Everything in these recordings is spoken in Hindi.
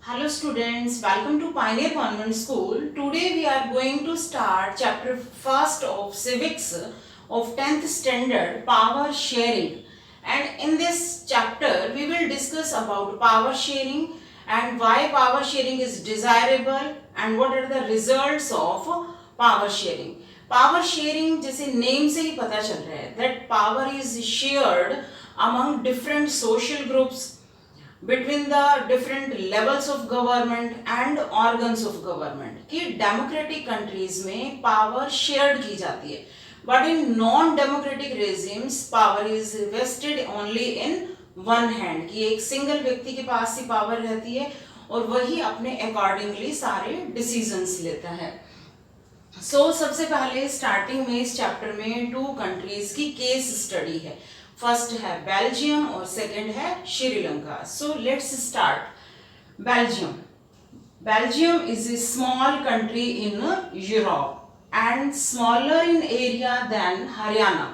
Hello students, welcome to Pioneer Convent School. Today we are going to start chapter first of civics of 10th standard, power sharing. And in this chapter we will discuss about power sharing and why power sharing is desirable and what are the results of power sharing. Power sharing जैसे नेम से ही पता चल रहा है that power is shared among different social groups between the different levels of government and organs of government कि democratic countries में power shared की जाती है but in non democratic regimes power is vested only in one hand कि एक single व्यक्ति के पास ही power रहती है और वही अपने accordingly सारे decisions लेता है। सबसे पहले स्टार्टिंग में इस चैप्टर में टू कंट्रीज की केस स्टडी है। फर्स्ट है बेल्जियम और सेकंड है Sri Lanka. So let's start. Belgium. Belgium is a small country in Europe and smaller in area than Haryana.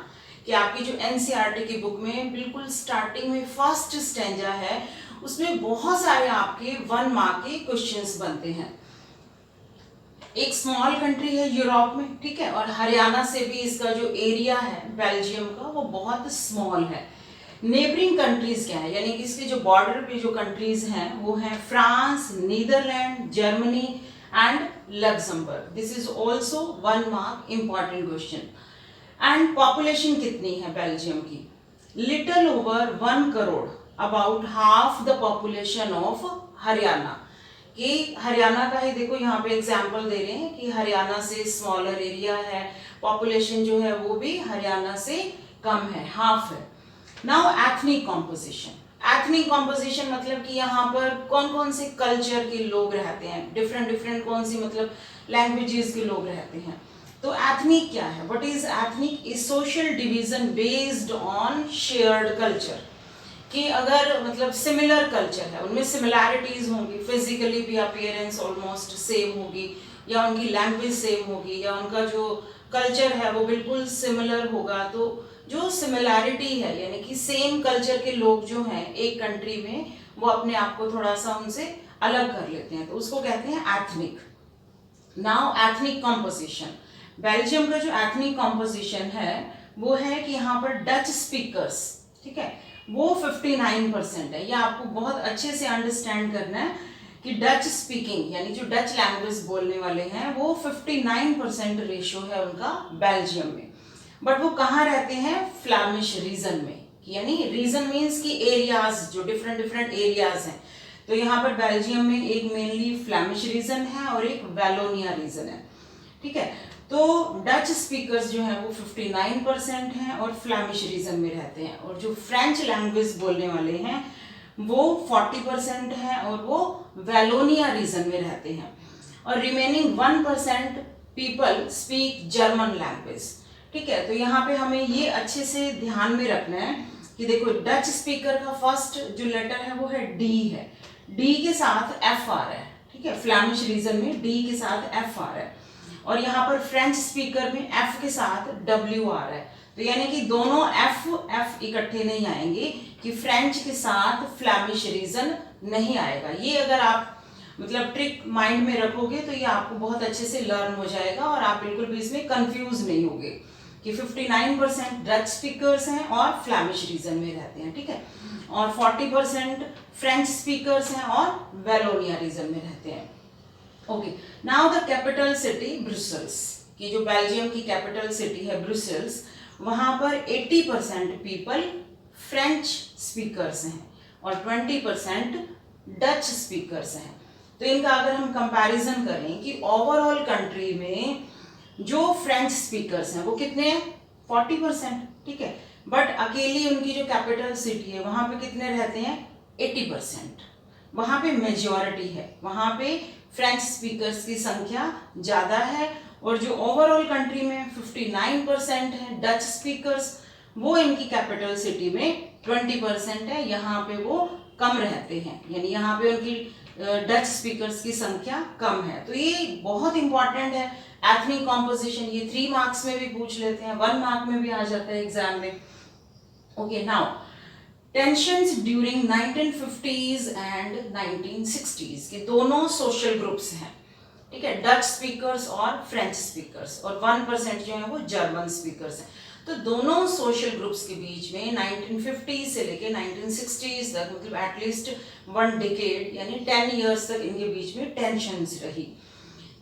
कि आपकी जो एनसीईआरटी की बुक में बिल्कुल स्टार्टिंग में फर्स्ट स्टेंजा है उसमें बहुत सारे आपके 1 मार्क के क्वेश्चंस बनते हैं। एक स्मॉल कंट्री है यूरोप में, ठीक है, और हरियाणा से भी इसका जो एरिया है बेल्जियम का वो बहुत स्मॉल है। नेबरिंग कंट्रीज क्या है, यानी कि इसके जो बॉर्डर पे जो कंट्रीज हैं वो हैं France, Netherlands, Germany and Luxembourg. This is also 1 mark important question. And population कितनी है बेल्जियम की? Little over 1 crore, about half the population of Haryana. कि हरियाणा का ही देखो यहाँ पे एग्जाम्पल दे रहे हैं कि हरियाणा से स्मॉलर एरिया है, पॉपुलेशन जो है वो भी हरियाणा से कम है, हाफ है। Now ethnic composition. Ethnic composition मतलब कि यहाँ पर कौन कौन से कल्चर के लोग रहते हैं, डिफरेंट कौन सी मतलब लैंग्वेजेस के लोग रहते हैं। तो एथनिक क्या है? What is ethnic? Is social division based on shared culture. कि अगर मतलब सिमिलर कल्चर है, उनमें सिमिलैरिटीज होंगी, फिजिकली भी अपीयरेंस ऑलमोस्ट सेम होगी, या उनकी लैंग्वेज सेम होगी, या उनका जो कल्चर है वो बिल्कुल सिमिलर होगा। तो जो सिमिलैरिटी है यानी कि सेम कल्चर के लोग जो हैं एक कंट्री में वो अपने आप को थोड़ा सा उनसे अलग कर लेते हैं, तो उसको कहते हैं ethnic. Now ethnic composition. Belgium का जो एथनिक कॉम्पोजिशन है वो है कि यहाँ पर डच स्पीकर्स, ठीक है, वो 59% है। ये आपको बहुत अच्छे से अंडरस्टैंड करना है कि डच स्पीकिंग यानी जो डच लैंग्वेज बोलने वाले हैं वो 59% रेशियो है उनका बेल्जियम में। बट वो कहाँ रहते हैं? फ्लैमिश रीजन में। यानी रीजन मीन्स कि एरियाज, जो डिफरेंट एरियाज हैं। तो यहाँ पर बेल्जियम में एक मेनली फ्लैमिश रीजन है और एक वैलोनिया रीजन है, ठीक है। तो डच स्पीकर्स जो हैं वो 59% हैं और फ्लैमिश रीजन में रहते हैं, और जो फ्रेंच लैंग्वेज बोलने वाले हैं वो 40% हैं और वो वैलोनिया रीजन में रहते हैं। और remaining 1% people speak German language, ठीक है। तो यहाँ पे हमें ये अच्छे से ध्यान में रखना है कि देखो डच स्पीकर का फर्स्ट जो लेटर है वो है डी है, डी के साथ एफ आ रहा है, ठीक है। फ्लैमिश रीजन में डी के साथ एफ आ रहा है, और यहाँ पर फ्रेंच स्पीकर में एफ के साथ डब्ल्यू आ रहा है। तो यानी कि दोनों एफ इकट्ठे नहीं आएंगे कि फ्रेंच के साथ फ्लैमिश रीजन नहीं आएगा। ये अगर आप मतलब ट्रिक माइंड में रखोगे तो ये आपको बहुत अच्छे से लर्न हो जाएगा और आप बिल्कुल भी इसमें कंफ्यूज नहीं होगे कि 59% डच स्पीकर्स हैं और फ्लैमिश रीजन में रहते हैं, ठीक है, और 40% फ्रेंच स्पीकर्स हैं और वैलोनिया रीजन में रहते हैं। Okay, now the capital city Brussels. कि जो बेल्जियम की कैपिटल सिटी है ब्रुसेल्स, वहां पर 80% पीपल फ्रेंच स्पीकर्स हैं और 20% डच स्पीकर्स हैं। तो इनका अगर हम कंपैरिजन करें कि ओवरऑल कंट्री में जो फ्रेंच स्पीकर्स हैं वो कितने हैं? 40%, ठीक है। बट अकेली उनकी जो कैपिटल सिटी है वहां पे कितने रहते हैं? 80%। वहां पे मेजॉरिटी है, वहां पे फ्रेंच स्पीकर्स की संख्या ज़्यादा है, और जो ओवरऑल कंट्री में 59% है डच स्पीकर्स, वो इनकी कैपिटल सिटी में 20% है, यहाँ पे वो कम रहते हैं, यानी यहाँ पे उनकी डच स्पीकर्स की संख्या कम है। तो ये बहुत इंपॉर्टेंट है एथनिक कॉम्पोजिशन। ये 3 मार्क्स में भी पूछ लेते हैं, 1 मार्क में भी आ जाता है एग्जाम में। Okay, now tensions during 1950s and 1960s के दोनों सोशल ग्रुप्स हैं, ठीक है, डच स्पीकर्स और फ्रेंच स्पीकर्स, और 1% जो है वो जर्मन स्पीकर्स हैं। तो दोनों सोशल ग्रुप्स के बीच में 1950 से लेके 1960s तक, मतलब एटलीस्ट 1 डिकेड यानी 10 ईयर्स तक इनके बीच में टेंशंस रही।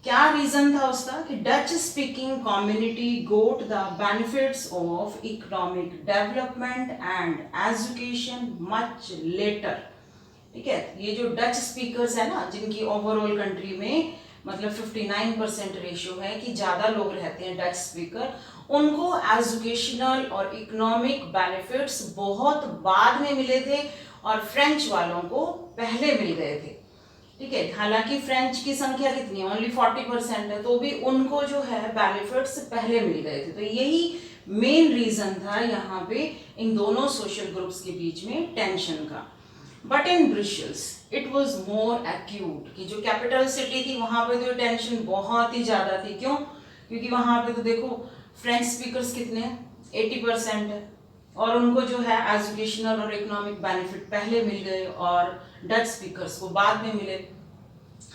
क्या रीजन था उसका कि Dutch speaking community goat the benefits of economic development and education much later, ठीक है। ये जो डच स्पीकर्स है ना, जिनकी ओवरऑल कंट्री में मतलब 59% रेशियो है कि ज़्यादा लोग रहते हैं डच स्पीकर, उनको एजुकेशनल और इकोनॉमिक बेनिफिट्स बहुत बाद में मिले थे और फ्रेंच वालों को पहले मिल गए थे, ठीक है। हालांकि फ्रेंच की संख्या कितनी है, ओनली 40% है, तो भी उनको जो है बेनिफिट्स पहले मिल गए थे। तो यही मेन रीजन था यहाँ पे इन दोनों सोशल ग्रुप्स के बीच में टेंशन का। But in Brussels it was more acute, कि जो कैपिटल सिटी थी वहां पे तो टेंशन बहुत ही ज्यादा थी। क्यों? क्योंकि वहां पे तो देखो फ्रेंच स्पीकर्स कितने हैं, 80% है, और उनको जो है एजुकेशनल और इकोनॉमिक बेनिफिट पहले मिल गए और डच स्पीकर्स को बाद में मिले।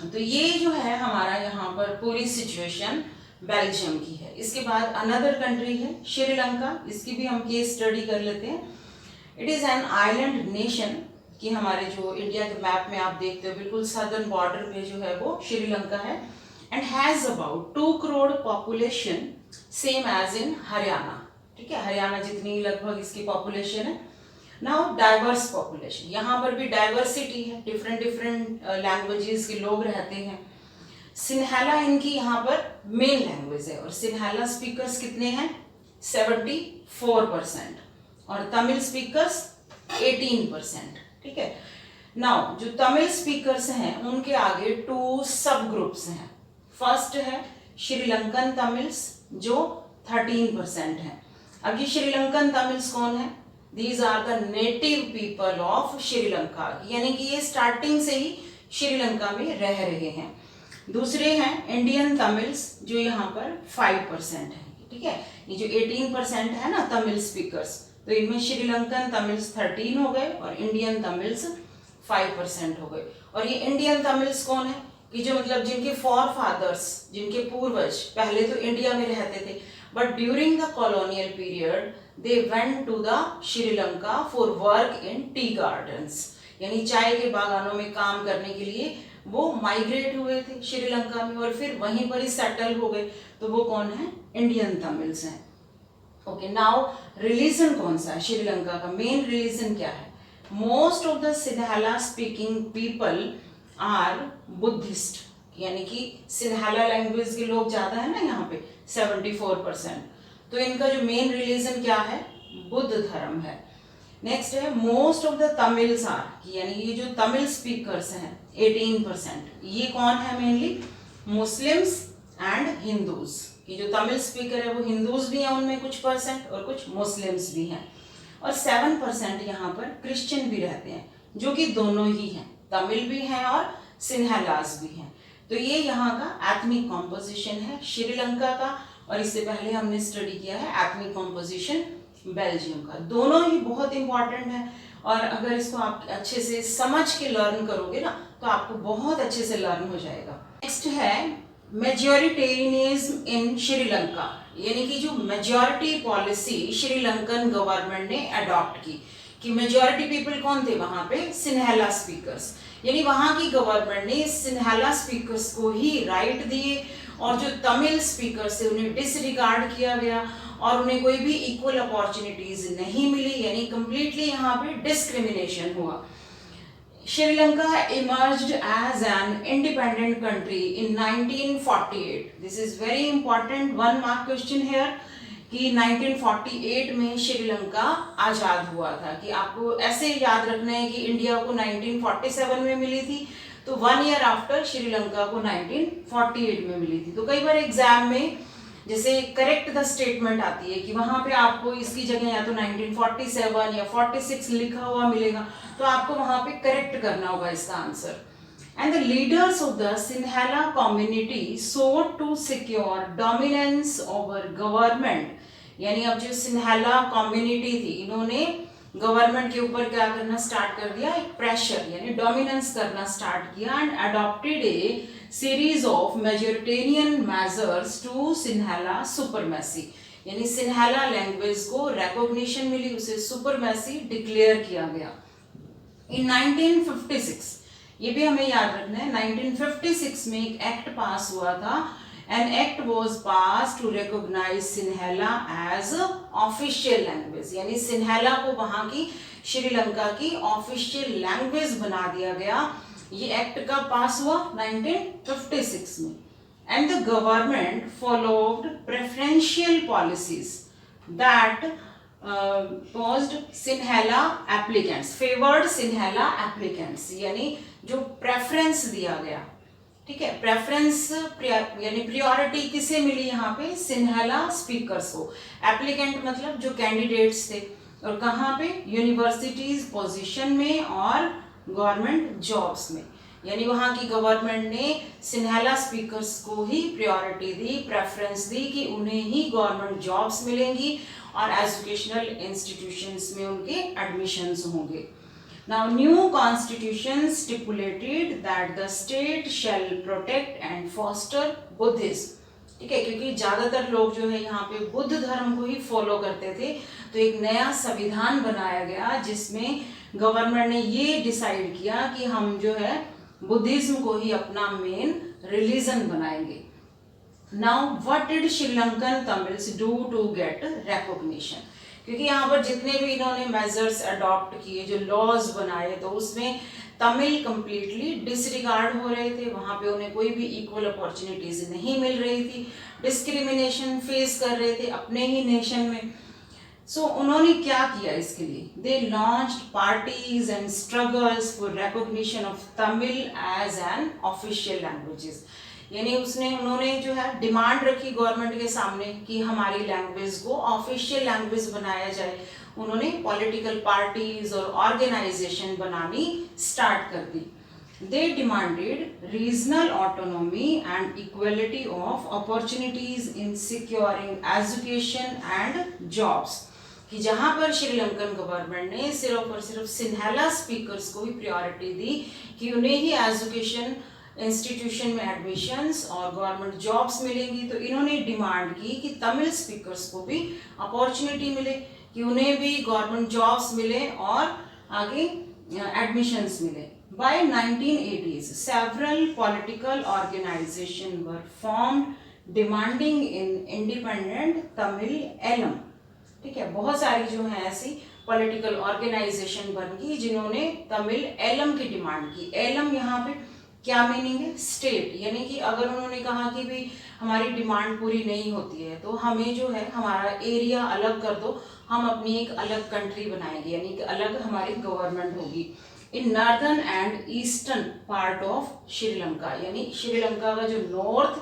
तो ये जो है हमारा यहाँ पर पूरी सिचुएशन बेल्जियम की है। इसके बाद अनदर कंट्री है श्रीलंका, इसकी भी हम केस स्टडी कर लेते हैं। It is an island nation, कि हमारे जो इंडिया के मैप में आप देखते हो बिल्कुल सदर्न बॉर्डर पे जो है वो श्रीलंका है, and has about 2 crore population, same as in Haryana, ठीक है, हरियाणा जितनी लगभग इसकी पॉपुलेशन है। नाउ डाइवर्स पॉपुलेशन, यहाँ पर भी डाइवर्सिटी है, डिफरेंट डिफरेंट लैंग्वेजेस के लोग रहते हैं। सिन्हाला इनकी यहाँ पर मेन लैंग्वेज है, और सिन्हाला स्पीकर्स कितने हैं, 74%, और तमिल स्पीकर्स 18%, ठीक है। नाउ जो तमिल स्पीकर्स हैं उनके आगे 2 सब ग्रुप्स हैं। फर्स्ट है श्रीलंकन तमिल्स जो 13% है। अब ये श्रीलंकन तमिल्स कौन है? These are the native people of Sri Lanka, यानी कि ये स्टार्टिंग से ही श्रीलंका में रह रहे हैं। दूसरे हैं इंडियन तमिल्स जो यहाँ पर 5% है, ठीक है। ये जो 18% है ना तमिल स्पीकर्स, तो इनमें श्रीलंकन तमिल्स 13 हो गए और इंडियन तमिल्स 5% हो गए। और ये इंडियन तमिल्स कौन है? कि जो मतलब जिनके फॉर फादर्स, जिनके पूर्वज पहले तो इंडिया में रहते थे, but during the colonial period they went to the Sri Lanka for work in tea gardens, यानी चाय के बागानों में काम करने के लिए वो माइग्रेट हुए थे श्रीलंका में और फिर वहीं पर ही सेटल हो गए। तो वो कौन है? इंडियन तमिल्स हैं। ओके, नाउ रिलीजन कौन सा है श्रीलंका का? मेन रिलीजन क्या है? Most of the Sinhala speaking people are Buddhist, यानी कि सिन्हाला लैंग्वेज के लोग ज्यादा है ना यहाँ पे 74%। तो इनका जो मेन रिलीजन क्या है? बुद्ध धर्म है। नेक्स्ट है most of the Tamils are, यानी ये जो तमिल स्पीकर्स हैं 18%, ये कौन है? Mainly Muslims and Hindus. ये जो तमिल स्पीकर है वो हिंदूज भी हैं उनमें कुछ परसेंट और कुछ मुस्लिम्स भी हैं, और 7% यहाँ पर क्रिश्चियन भी रहते हैं, जो कि दोनों ही हैं, तमिल भी हैं और सिन्हालास भी हैं। तो ये यहाँ का एथनिक कॉम्पोजिशन है श्रीलंका का, और इससे पहले हमने स्टडी किया है एथनिक कॉम्पोजिशन बेल्जियम का। दोनों ही बहुत इंपॉर्टेंट है, और अगर इसको आप अच्छे से समझ के लर्न करोगे ना तो आपको बहुत अच्छे से लर्न हो जाएगा। नेक्स्ट है मेजॉरिटेरियनिज्म इन श्रीलंका, यानी कि जो मेजॉरिटी पॉलिसी श्रीलंकन गवर्नमेंट ने अडॉप्ट की, कि मेजॉरिटी पीपल कौन थे वहां पे? सिन्हाला स्पीकर्स, यानी वहां की गवर्नमेंट ने सिन्हाला स्पीकर्स को ही राइट दिए, और जो तमिल स्पीकर्स थे उन्हें डिसरिगार्ड किया गया और उन्हें कोई भी इक्वल अपॉर्चुनिटीज नहीं मिली, यानी कंप्लीटली यहाँ पे डिस्क्रिमिनेशन हुआ। Sri Lanka emerged as an independent country in 1948. This is very important, 1 mark question here, कि 1948 में श्रीलंका आजाद हुआ था। कि आपको ऐसे याद रखना है कि इंडिया को 1947 में मिली थी, तो 1 ईयर आफ्टर श्रीलंका को 1948 में मिली थी। तो कई बार एग्जाम में जैसे करेक्ट द स्टेटमेंट आती है कि वहां पे आपको इसकी जगह या तो 1947 या 46 लिखा हुआ मिलेगा, तो आपको वहां पे करेक्ट करना होगा इसका answer. And the leaders of the Sinhala community sought to secure dominance over government, यानी अब जो सिन्हाला कम्युनिटी थी इन्होंने गवर्नमेंट के ऊपर क्या करना स्टार्ट कर दिया, एक प्रेशर यानी डोमिनेंस करना स्टार्ट किया and adopted a series of majoritarian measures to Sinhala supremacy, यानी सिन्हाला लैंग्वेज को रिकॉग्निशन मिली, उसे सुपरमेसी डिक्लेयर किया गया। इन 1956, ये भी हमें याद रखना है, 1956 में एक एक्ट पास हुआ था। An act was pass to recognise Sinhala as official language, यानी सिन्हाला को वहां की श्रीलंका की ऑफिशियल लैंग्वेज बना दिया गया। ये एक्ट कब पास हुआ, 1956 में। And the government followed preferential policies that caused Sinhala applicants, favored Sinhala applicants, यानी जो प्रेफरेंस दिया गया, ठीक है, प्रेफरेंस यानी प्रियोरिटी किसे मिली यहाँ पे, सिन्हाला स्पीकर्स को। एप्लीकेंट मतलब जो कैंडिडेट्स थे, और कहाँ पे, यूनिवर्सिटीज पोजीशन में और गवर्नमेंट जॉब्स में, यानी वहाँ की गवर्नमेंट ने सिन्हाला स्पीकर्स को ही प्रायोरिटी दी, प्रेफरेंस दी कि उन्हें ही गवर्नमेंट जॉब्स मिलेंगी और एजुकेशनल इंस्टीट्यूशंस में उनके एडमिशंस होंगे। Now new constitution stipulated that the state shall protect and foster Buddhism, ठीक है, क्योंकि ज्यादातर लोग जो है यहाँ पे बुद्ध धर्म को ही फॉलो करते थे, तो एक नया संविधान बनाया गया जिसमें गवर्नमेंट ने ये डिसाइड किया कि हम जो है बुद्धिज्म को ही अपना मेन रिलीजन बनाएंगे। Now what did Sri Lankan Tamils do to get recognition, क्योंकि यहाँ पर जितने भी इन्होंने मेजर्स अडॉप्ट किए, जो लॉज बनाए, तो उसमें तमिल कंप्लीटली डिसरिगार्ड हो रहे थे, वहाँ पे उन्हें कोई भी इक्वल अपॉर्चुनिटीज नहीं मिल रही थी, डिस्क्रिमिनेशन फेस कर रहे थे अपने ही नेशन में। सो उन्होंने क्या किया इसके लिए, they launched parties and struggles for recognition of Tamil as an official languages, यानी उन्होंने जो है डिमांड रखी गवर्नमेंट के सामने कि हमारी लैंग्वेज को ऑफिशियल लैंग्वेज बनाया जाए। उन्होंने पॉलिटिकल पार्टीज और ऑर्गेनाइजेशन बनानी स्टार्ट कर दी। They demanded regional autonomy and equality of opportunities in securing education and jobs, कि जहां पर श्रीलंकन गवर्नमेंट ने सिर्फ और सिर्फ सिन्हाला स्पीकर्स को ही प्रायोरिटी दी कि उन्हें ही एजुकेशन इंस्टीट्यूशन में एडमिशंस और गवर्नमेंट जॉब्स मिलेंगी, तो इन्होंने डिमांड की कि तमिल स्पीकर्स को भी अपॉर्चुनिटी मिले, कि उन्हें भी गवर्नमेंट जॉब्स मिले और आगे एडमिशंस मिले। By 1980s, several political organizations were formed demanding in independent Tamil Elam, ठीक है, बहुत सारी जो है ऐसी पॉलिटिकल ऑर्गेनाइजेशन बन गई जिन्होंने तमिल एलम की डिमांड की। एलम यहाँ पे क्या मीनिंग है, स्टेट, यानी कि अगर उन्होंने कहा कि भाई हमारी डिमांड पूरी नहीं होती है तो हमें जो है हमारा एरिया अलग कर दो, हम अपनी एक अलग कंट्री बनाएंगे, यानी कि अलग हमारी गवर्नमेंट होगी in northern and eastern part of Sri Lanka, यानी श्रीलंका का जो नॉर्थ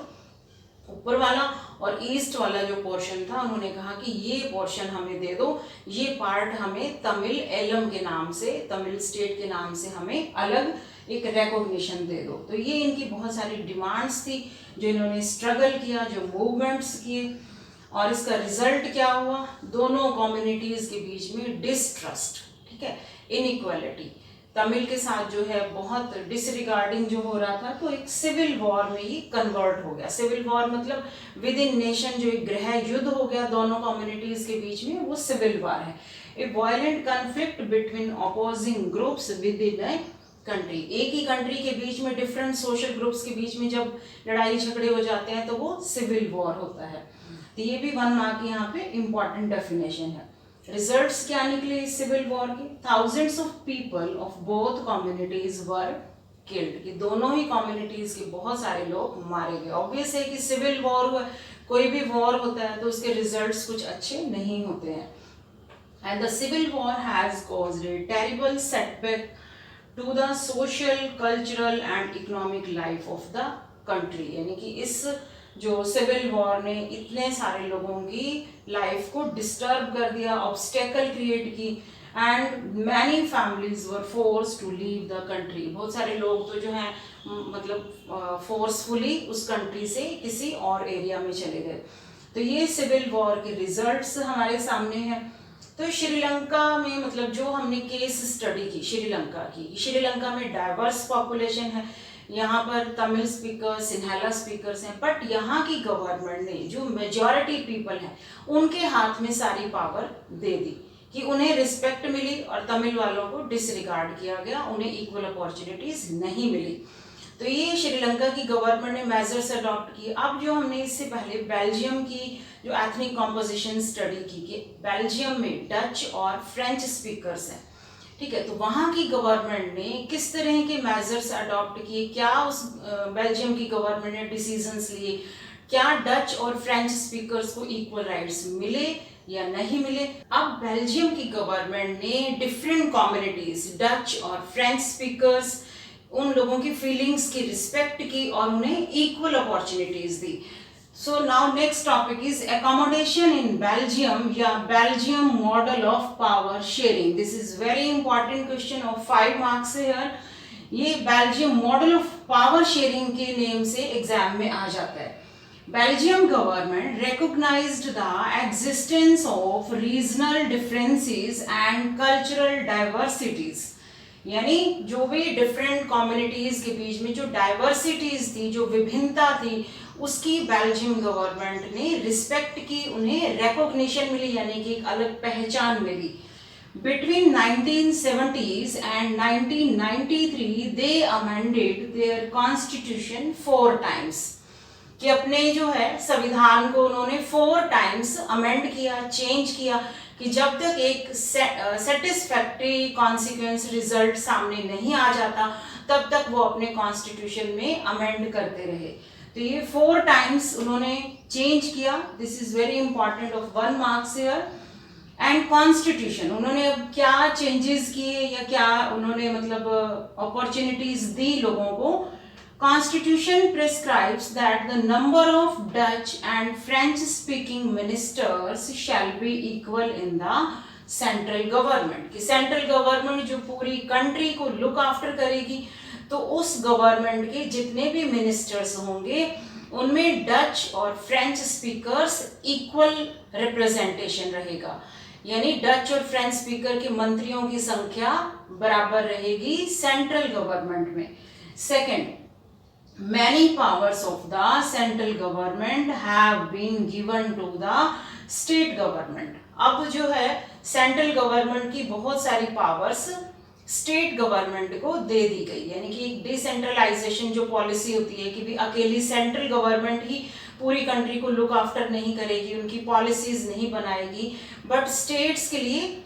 ऊपर वाला और ईस्ट वाला जो पोर्शन था, उन्होंने कहा कि ये पोर्शन हमें दे दो, ये पार्ट हमें तमिल एलम के नाम से, तमिल स्टेट के नाम से हमें अलग एक रिकॉग्निशन दे दो। तो ये इनकी बहुत सारी डिमांड्स थी जो इन्होंने स्ट्रगल किया, जो मूवमेंट्स किए, और इसका रिजल्ट क्या हुआ, दोनों कम्युनिटीज के बीच में डिसट्रस्ट, ठीक है, इनइक्वालिटी, तमिल के साथ जो है बहुत डिसरिगार्डिंग जो हो रहा था, तो एक सिविल वॉर में ये कन्वर्ट हो गया। सिविल वॉर मतलब विद इन नेशन जो एक गृह युद्ध हो गया दोनों कम्युनिटीज के बीच में, वो सिविल वॉर है। ए violent conflict between opposing groups with in a country, एक ही कंट्री के बीच में डिफरेंट सोशल ग्रुप्स के बीच में जब लड़ाई झगड़े हो जाते हैं तो वो सिविल वॉर होता है। तो ये भी 1 मार्क यहाँ पे इम्पॉर्टेंट डेफिनेशन है। रिजल्ट्स क्या निकले इस सिविल वॉर के, thousands of people of both communities were killed, कि दोनों ही कम्युनिटीज के बहुत सारे लोग मारे गए। ऑब्वियस है कि सिविल वॉर हुआ, कोई भी वॉर होता है तो उसके रिजल्ट्स कुछ अच्छे नहीं होते हैं। And the civil war has caused a terrible setback to the social, cultural and economic life of the country, यानी कि इस जो सिविल वॉर ने इतने सारे लोगों की लाइफ को डिस्टर्ब कर दिया, ऑब्स्टेकल क्रिएट की, and many families were force to leave the country, बहुत सारे लोग तो जो हैं मतलब फोर्सफुली उस कंट्री से किसी और एरिया में चले गए। तो ये सिविल वॉर के रिजल्ट्स हमारे सामने हैं। तो श्रीलंका में मतलब जो हमने केस स्टडी की श्रीलंका में डाइवर्स पॉपुलेशन है, यहाँ पर तमिल स्पीकर सिन्हाला स्पीकर्स हैं, बट यहाँ की गवर्नमेंट ने जो मेजॉरिटी पीपल हैं उनके हाथ में सारी पावर दे दी कि उन्हें रिस्पेक्ट मिली और तमिल वालों को डिसरिगार्ड किया गया, उन्हें इक्वल अपॉर्चुनिटीज नहीं मिली। तो ये श्रीलंका की गवर्नमेंट ने मेजर्स अडॉप्ट किए। अब जो हमने इससे पहले बेल्जियम की जो एथनिक कॉम्पोजिशन स्टडी की कि बेल्जियम में डच और फ्रेंच स्पीकर्स हैं, ठीक है, तो वहाँ की गवर्नमेंट ने किस तरह के मेजर्स अडॉप्ट किए, क्या उस बेल्जियम की गवर्नमेंट ने डिसीजंस लिए, क्या डच और फ्रेंच स्पीकर्स को इक्वल राइट्स मिले या नहीं मिले। अब बेल्जियम की गवर्नमेंट ने डिफरेंट कम्युनिटीज डच और फ्रेंच स्पीकर्स, उन लोगों की फीलिंग्स की रिस्पेक्ट की और उन्हें इक्वल अपॉर्चुनिटीज दी। So now next topic is accommodation in Belgium या Belgium model of power sharing. This is very important question of 5 marks here. ये Belgium model of power sharing के नेम से एग्जाम में आ जाता है। Belgium government recognized the existence of regional differences and cultural diversities, यानी जो भी डिफरेंट कम्युनिटीज के बीच में जो डाइवर्सिटीज थी, जो विभिन्नता थी, उसकी बेल्जियम गवर्नमेंट ने रिस्पेक्ट की, उन्हें रिकॉग्निशन मिली, यानी कि एक अलग पहचान मिली। Between 1970s and 1993 they amended their constitution 4 times, कि अपने जो है संविधान को उन्होंने 4 टाइम्स अमेंड किया, चेंज किया, कि जब तक एक सेटिस्फैक्ट्री कॉन्सिक्वेंस रिजल्ट सामने नहीं आ जाता तब तक वो अपने कॉन्स्टिट्यूशन में अमेंड करते रहे। तो ये 4 टाइम्स उन्होंने चेंज किया। This is very important of 1 marks here. And constitution उन्होंने अब क्या चेंजेस किए या क्या उन्होंने मतलब अपॉर्चुनिटीज दी लोगों को। Constitution prescribes that the number of Dutch and French speaking ministers shall be equal in the central government, कि सेंट्रल गवर्नमेंट जो पूरी कंट्री को लुक आफ्टर करेगी, तो उस गवर्नमेंट के जितने भी मिनिस्टर्स होंगे उनमें डच और फ्रेंच स्पीकर्स इक्वल रिप्रेजेंटेशन रहेगा, यानी डच और फ्रेंच स्पीकर के मंत्रियों की संख्या बराबर रहेगी सेंट्रल गवर्नमेंट में। Second, many powers of the central government have been given to the state government। अब जो है सेंट्रल गवर्नमेंट की बहुत सारी पावर्स स्टेट गवर्नमेंट को दे दी गई, यानी कि डिसेंट्रलाइजेशन जो पॉलिसी होती है कि भी अकेली सेंट्रल गवर्नमेंट ही पूरी कंट्री को लुक आफ्टर नहीं करेगी, उनकी पॉलिसीज नहीं बनाएगी, बट स्टेट्स के लिए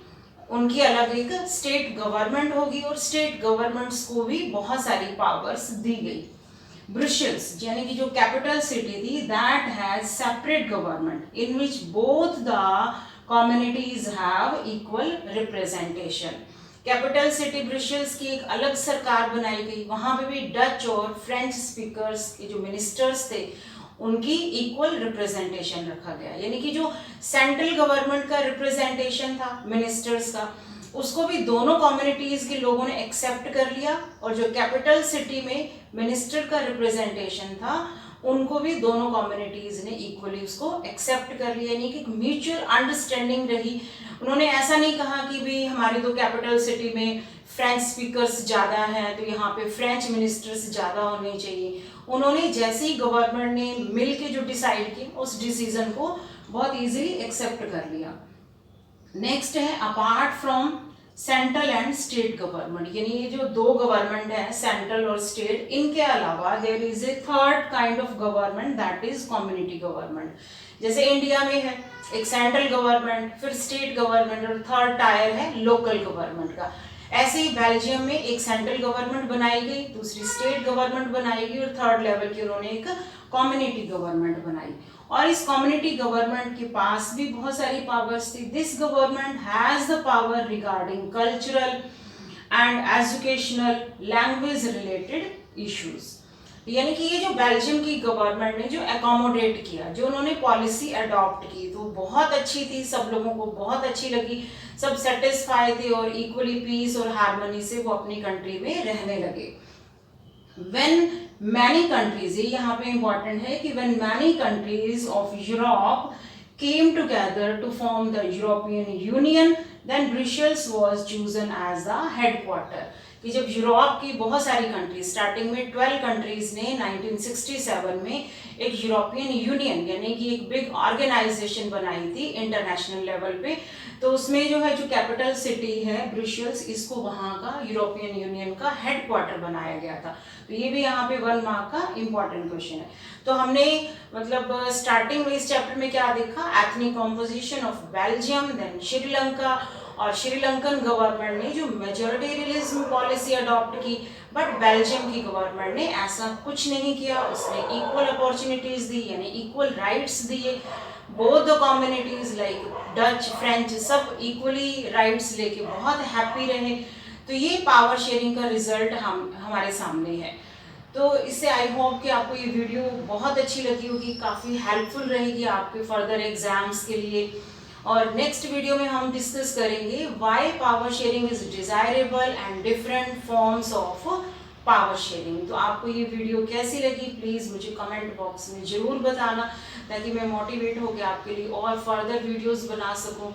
उनकी अलग एक स्टेट गवर्नमेंट होगी और स्टेट गवर्नमेंट्स को भी बहुत सारी पावर्स दी गई। ब्रुसेल्स यानी कि जो कैपिटल सिटी थी, that has separate government in which both the communities have equal representation. Capital city Brussels की एक अलग सरकार बनाई गई, वहां पे भी डच और फ्रेंच स्पीकर्स के जो मिनिस्टर्स थे उनकी इक्वल रिप्रेजेंटेशन रखा गया, यानी कि जो सेंट्रल गवर्नमेंट का रिप्रेजेंटेशन था मिनिस्टर्स का, उसको भी दोनों कम्युनिटीज के लोगों ने एक्सेप्ट कर लिया, और जो कैपिटल सिटी में मिनिस्टर का रिप्रेजेंटेशन था उनको भी दोनों कम्युनिटीज ने इक्वली उसको एक्सेप्ट कर लिया, यानी कि म्यूचुअल अंडरस्टैंडिंग रही। उन्होंने ऐसा नहीं कहा कि भी हमारी तो कैपिटल सिटी में फ्रेंच स्पीकर्स ज़्यादा हैं तो यहाँ पे फ्रेंच मिनिस्टर्स ज़्यादा होने चाहिए। उन्होंने जैसे ही गवर्नमेंट ने मिल के जो डिसाइड किया उस डिसीजन को बहुत ईजिली एक्सेप्ट कर लिया। नेक्स्ट है apart from central and state government, यानी ये जो 2 गवर्नमेंट है सेंट्रल और स्टेट, इनके अलावा there is a third kind of government that is community government. जैसे इंडिया में है एक सेंट्रल गवर्नमेंट, फिर स्टेट गवर्नमेंट और थर्ड टायर है लोकल गवर्नमेंट का। ऐसे ही बेल्जियम में एक सेंट्रल गवर्नमेंट बनाई गई, दूसरी स्टेट गवर्नमेंट बनाई गई और थर्ड लेवल की उन्होंने एक कम्युनिटी गवर्नमेंट बनाई, और इस कम्युनिटी गवर्नमेंट के पास भी बहुत सारी पावर्स थी। This government has the power regarding cultural and educational language related issues, यानी कि ये जो बेल्जियम की गवर्नमेंट ने जो एकोमोडेट किया, जो उन्होंने पॉलिसी अडॉप्ट की तो बहुत अच्छी थी, सब लोगों को बहुत अच्छी लगी, सब सेटिस्फाई थे और इक्वली पीस और हार्मनी से वो अपनी कंट्री में रहने लगे। When many countries, ये यहाँ पे इम्पॉर्टेंट है कि when many countries of Europe came together to form the European Union. Then Brussels was chosen as the headquarter. कि जब यूरोप की बहुत सारी कंट्रीज, स्टार्टिंग में 12 कंट्रीज ने 1967 में एक यूरोपियन यूनियन यानी कि एक बिग ऑर्गेनाइजेशन बनाई थी इंटरनेशनल लेवल पे, तो उसमें जो है जो कैपिटल सिटी है ब्रुसेल्स, इसको वहाँ का यूरोपियन यूनियन का हेडक्वार्टर बनाया गया था। तो ये भी यहाँ पे 1 मार्क का इम्पॉर्टेंट क्वेश्चन है। तो हमने मतलब स्टार्टिंग में इस चैप्टर में क्या देखा, ethnic composition of Belgium, then Sri Lanka, और श्रीलंकन गवर्नमेंट ने जो मेजोरिटेरियलिज्म पॉलिसी अडॉप्ट की, बट बेल्जियम की गवर्नमेंट ने ऐसा कुछ नहीं किया। उसने इक्वल अपॉर्चुनिटीज दी यानी इक्वल राइट्स दिए। Both the communities like Dutch, French सब इक्वली राइट्स लेके बहुत हैप्पी रहे। तो ये पावर शेयरिंग का रिजल्ट हमारे सामने है। तो इससे आई होप कि आपको ये वीडियो बहुत अच्छी लगी होगी, काफ़ी हेल्पफुल रहेगी आपके फर्दर एग्जाम्स के लिए। और नेक्स्ट वीडियो में हम डिस्कस करेंगे why power sharing is desirable and different forms of power sharing. तो आपको ये वीडियो कैसी लगी प्लीज़ मुझे कमेंट बॉक्स में ज़रूर बताना, ताकि मैं मोटिवेट होकर आपके लिए और फर्दर वीडियोस बना सकूं।